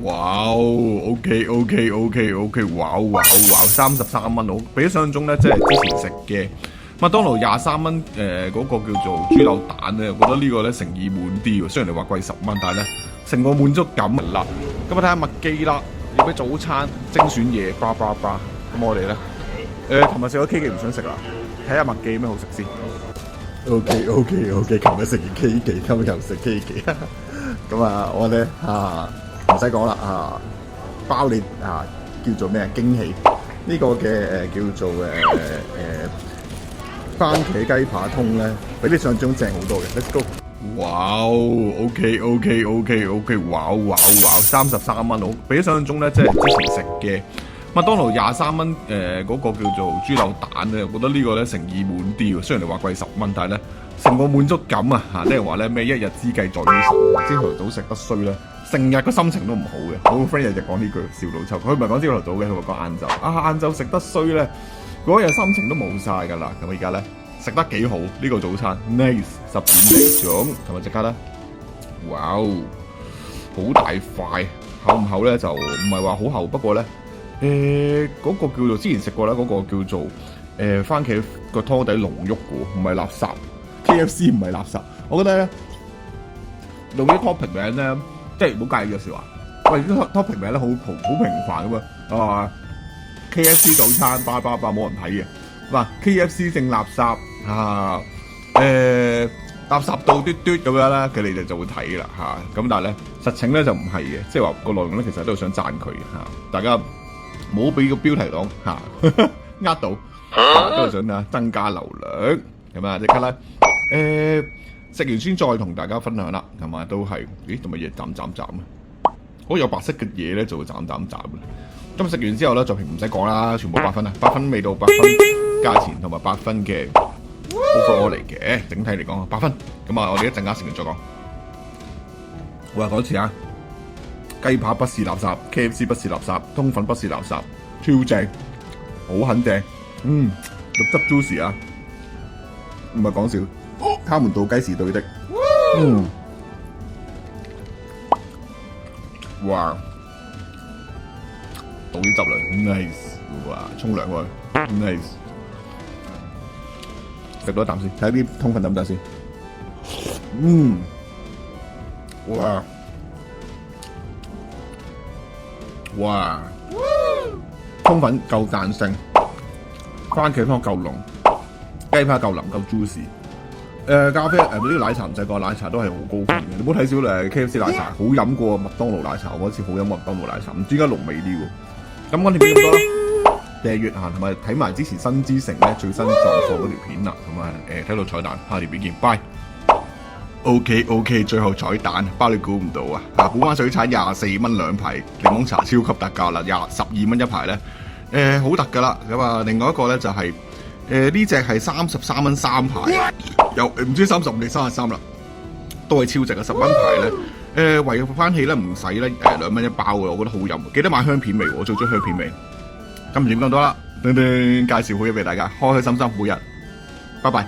哇，OK，哇，33蚊，我比想象中咧，即係之前食嘅麥當勞23蚊，嗰個叫做豬柳蛋咧，我覺得呢個咧誠意滿啲喎。雖然你話貴10蚊，但係咧成個滿足感啦。咁啊睇下麥記啦，有咩早餐精選嘢，咁我哋咧琴日食咗 K 記唔想食啦，睇下麥記有咩好食先。OK，琴日食完 K 記，今日又食 K 記，咁啊我咧唔使講啦包你叫做咩驚喜呢個嘅叫做番茄雞扒通咧，比你想象中正好多嘅。Let's go！ 哇，OK，哇，33蚊，我比想象中咧，即係之前食嘅麥當勞23蚊，嗰個叫做豬柳蛋咧，我覺得呢個咧誠意滿啲喎。雖然你話貴10蚊，但係咧成個滿足感啲人話咧咩一日之計在於晨，朝頭早食得衰咧，成日個心情都唔好嘅。我個 friend 日日講呢句笑到臭，佢唔係講朝頭早嘅，佢話講晏晝。晏晝食得衰咧，嗰日心情都冇晒㗎啦。咁而家咧食得幾好呢個早餐 ，nice 10點嚟鐘，同埋即刻咧，哇好大塊，厚唔厚咧就唔係話好厚，不過咧嗰個叫做之前食過咧，嗰個叫做番茄個湯底濃郁嘅，唔係垃圾。KFC 唔係垃圾，我覺得咧用啲 topping 名咧，即係唔好介意嘅説話。喂，啲 topping 名咧好平凡㗎嘛KFC 早餐冇人睇嘅。話 KFC 正垃圾垃圾到嘟嘟咁樣啦，佢哋就會睇啦咁但係咧實情咧就唔係嘅，即係話個內容咧其實都係想讚佢大家唔好俾個標題黨呃到都係想增加流量咁啊！即刻咧食完先再同大家分享啦，係嘛都係做乜嘢斬啊！好有白色嘅嘢咧就會斬今日食完之後咧，作品唔使講啦，全部8分8分味道8分價錢同埋8分嘅 overall 嚟嘅，整體嚟講8分。咁我哋一陣間食完再講。我話講一次雞扒不是垃圾 ，KFC 不是垃圾，通粉不是垃圾，超正，好很正，肉汁 juicy 唔係講笑，他們倒雞是對的，哇！倒啲汁嚟 ，nice！ 哇，沖涼喎 ，nice！ 食多啖先，睇啲通粉得唔得先？哇！通粉夠彈性，番茄湯夠濃，雞扒夠腍夠 juicy。咖啡呢個奶茶唔使講，奶茶都係好高分嘅。你唔好睇少KFC 奶茶，好飲過麥當勞奶茶。我嗰次好飲過麥當勞奶茶，唔知點解濃味啲喎。咁我哋片咁多啦，訂閱同埋睇埋之前新之城咧最新狀況嗰條片啦，同埋睇到彩蛋，下條片見，拜。OK， 最後彩蛋，包你估唔到古灣水產24蚊2排，檸檬茶超級特價啦，12蚊1排咧，好特㗎啦。咁另外一個咧就係呢隻係33蚊3排，又唔知35定33啦，都係超值10蚊排咧。維翻起咧唔使咧2蚊1包嘅，我覺得好飲。記得買香片味，我最中意香片味。今日點咁多啦，介紹好嘢俾大家，開開心心每日，拜拜。